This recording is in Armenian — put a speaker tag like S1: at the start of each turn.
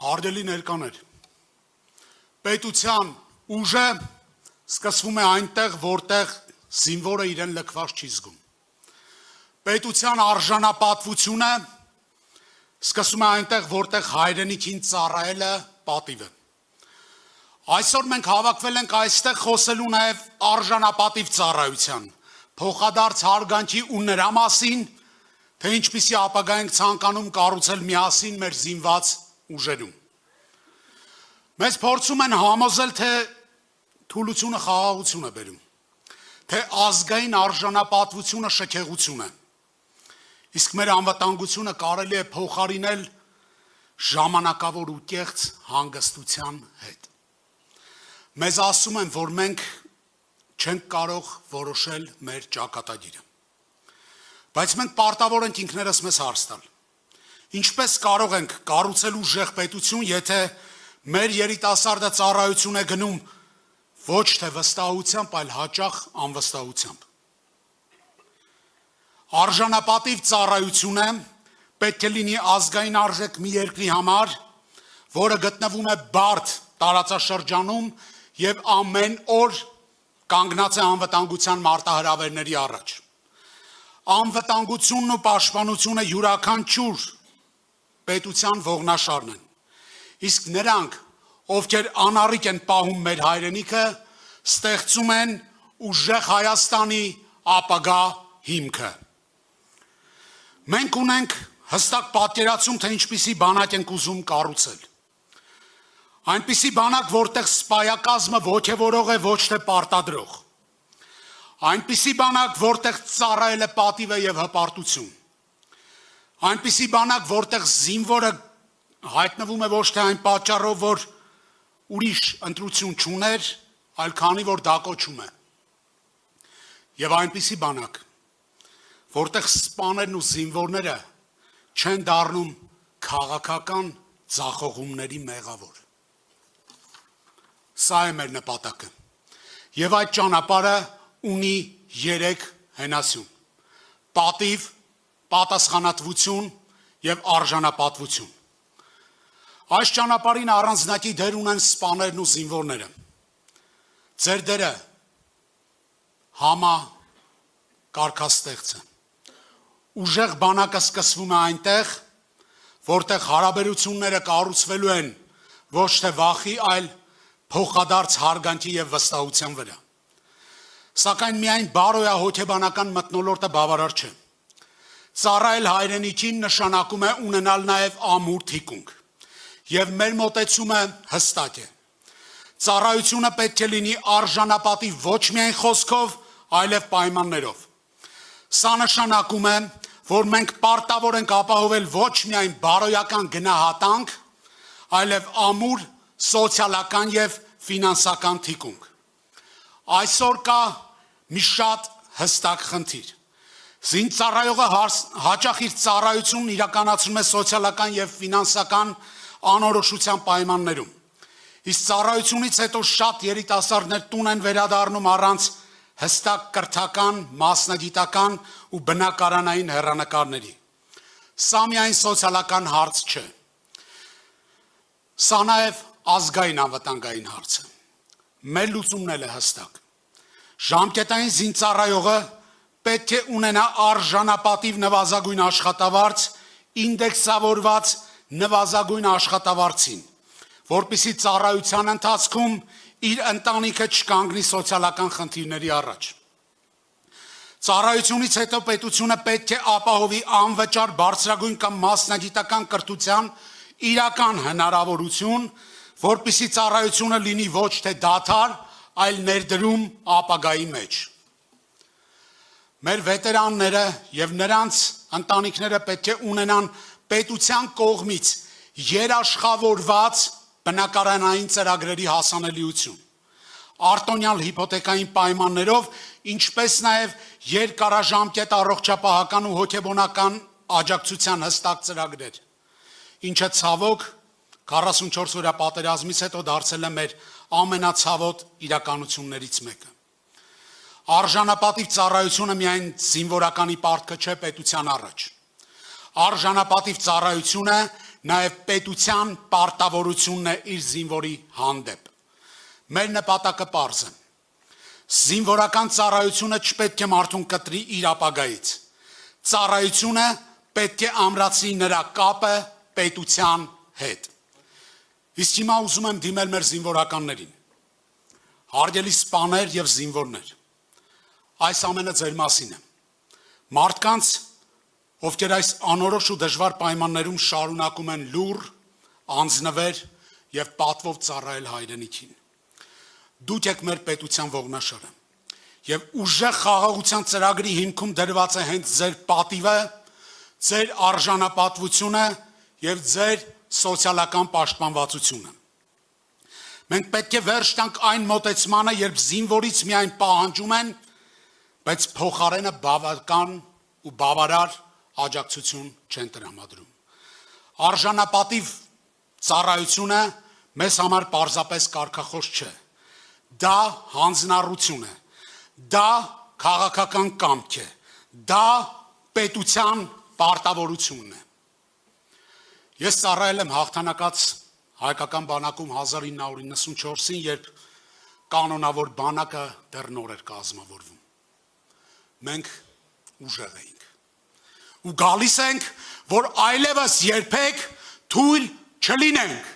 S1: Հարգելի ներկաներ, պետության ուժը սկսվում է այնտեղ, որտեղ զինվորը իրեն լքված չի զգում։ Պետության արժանապատվությունը սկսվում է այնտեղ, որտեղ հայրենիքին ծառայելը պատիվ է։ Այսօր մենք հավաքվել ենք այստեղ խոսելու նաև արժանապատիվ ծառայության, փոխադարձ հարգանքի ու նրա մասին, թե ինչպիսի ապագա ենք ցանկանում կառուցել միասին մեր զինված ուժերում։ Մեզ փորձում են համոզել, թե թուլությունը խաղաղություն է բերում, թե ազգային արժանապատվությունը շքեղություն է, իսկ մեր անվտանգությունը կարելի է փոխարինել ժամանակավոր ու կեղծ հանգստության հետ։ Մեզ ասում են, որ մենք չենք կարող որոշել մեր ճակատագիրը, բայց մենք պարտավոր ենք ինքներս մեզ հարց տալ. ինչպես կարող ենք կառուցել ուժեղ պետություն, եթե մեր երիտասարդը ծառայություն է գնում ոչ թե վստահությամբ, այլ հաճախ անվստահությամբ։ Արժանապատիվ ծառայությունը պետք է լինի ազգային արժեք մի երկրի համար, որը գտնվում է բարդ տարածաշրջանում եւ ամեն օր կանգնած է անվտանգության մարտահրավերների առաջ։ Անվտանգությունն ու պաշտպանությունը յուրաքանչյուր պետության ողնաշարն են, իսկ նրանք, ովքեր անառիկ են պահում մեր հայրենիքը, ստեղծում են ուժեղ Հայաստանի ապագա հիմքը։ Մենք ունենք հստակ պատկերացում, թե ինչպիսի բանակ ենք ուզում կառուցել։ Այնպիսի բանակ, որտեղ սպայակազմը ոգևորող է, ոչ թե պարտադրող։ Այնպիսի բանակ, որտեղ ծառայելը պատիվ է եւ հպարտություն։ Այնպիսի բանակ, որտեղ զինվորը հայտնվում է ոչ թե այն պատճառով, որ ուրիշ ընտրություն չուներ, այլ քանի որ դա կոչում է։ Եվ այնպիսի բանակ, որտեղ սպաներն ու զինվորները չեն դառնում քաղաքական ձախողումների մեղավոր։ Սա է մեր նպատակը։ Եվ այդ ճանապարհը ունի 3 հենասյուն. պատիվ, պատասխանատվություն եւ արժանապատվություն։ Այս ճանապարհին առանձնակի դեր ունեն սպաներն ու զինվորները։ Ձեր դերը համա կարգաստեղծ է։ Ուժեղ բանակը սկսվում է այնտեղ, որտեղ հարաբերությունները կառուցվելու են ոչ թե վախի, այլ փոխադարձ հարգանքի եւ վստահության վրա։ Սակայն միայն բարոյահոգեբանական մթնոլորտը բավարար չէ։ Ծառայել հայրենիքին նշանակում է ունենալ նաև ամուր թիկունք։ Եվ մեր մոտեցումը հստակ է։ Ծառայությունը պետք է լինի արժանապատիվ ոչ միայն խոսքով, այլև պայմաններով։ Սա նշանակում է, որ մենք պարտավոր ենք ապահովել ոչ միայն բարոյական գնահատանք, այլև ամուր սոցիալական եւ ֆինանսական թիկունք։ Այսօր կա մի շատ հստակ խնդիր։ Զինծառայողը հաճախ իր ծառայությունն իրականացնում է սոցիալական եւ ֆինանսական անորոշության պայմաններում։ Իսկ ծառայությունից հետո շատ երիտասարդներ տուն են վերադառնում առանց հստակ կրթական, մասնագիտական ու բնակարանային հեռանկարների։ Սա միայն սոցիալական հարց չէ։ Սա նաև ազգային անվտանգային հարց է։ Մեր լուծումն էլ է հստակ։ Ժամկետային զինծառայողը պետք է ունենա արժանապատիվ նվազագույն աշխատավարձ, ինդեքսավորված նվազագույն աշխատավարձին, որպեսզի ծառայության ընթացքում իր ընտանիքը չկանգնի սոցիալական խնդիրների առաջ։ Ծառայությունից հետո պետությունը պետք է ապահովի անվճար բարձրագույն կամ մասնագիտական կրթության իրական հնարավորություն, որպեսզի ծառայությունը լինի ոչ թե դադար, այլ ներդրում ապագայի մեջ։ Մեր վետերանները եւ նրանց ընտանիքները պետք է ունենան պետության կողմից երաշխավորված բնակարանային ծրագրերի հասանելիություն, արտոնյալ հիփոթեկային պայմաններով, ինչպես նաև երկարաժամկետ առողջապահական ու հոգեբանական աջակցության հստակ ծրագրեր, ինչը ցավոք 44 օրյա պատերազմից հետո դարձել է մեր ամենացավոտ իրականություններից մեկը։ Արժանապատիվ ծառայությունը միայն զինվորականի պարտքը չէ պետության առաջ։ Արժանապատիվ ծառայությունը նաև պետության պարտավորությունն է իր զինվորի հանդեպ։ Մեր նպատակը պարզ է։ Զինվորական ծառայությունը չպետք է մարդուն կտրի իր ապագայից։ Ծառայությունը պետք է ամրացնի նրա կապը պետության հետ։ Իսկ հիմա ուզում եմ դիմել մեր զինվորականներին։ Հարգելի սպաներ եւ զինվորներ, այս ամենը ձեր մասին է։ Մարդկանց, ովքեր այս անորոշ ու դժվար պայմաններում շարունակում են լուռ, անձնվեր եւ պատվով ծառայել հայրենիքին։ Դուք եք մեր պետության ողնաշարը եւ ուժեղ խաղաղության ծրագրի հիմքում դրված է հենց ձեր պատիվը, ձեր արժանապատվությունը եւ ձեր սոցիալական պաշտպանվածությունը։ Մենք պետք է վերջ տանք այն մոտեցմանը, երբ զինվորից միայն պահանջում են, բայց փոխարենը բավական ու բավարար աջակցություն չեն տրամադրում։ Արժանապատիվ ծառայությունը մեզ համար պարզապես կարգախոս չէ։ Դա հանձնառություն է, դա քաղաքական կամք է, դա պետության պարտավորությունն է։ Ես ծառայել եմ հաղթանակած հայկական բանակում 1994-ին, երբ կանոնավոր բանակը դեռ նոր էր կազմավորվում։ Մենք ուժեղ էինք։ Ու գալիս ենք, որ այլևս երբեք թույլ չլինենք։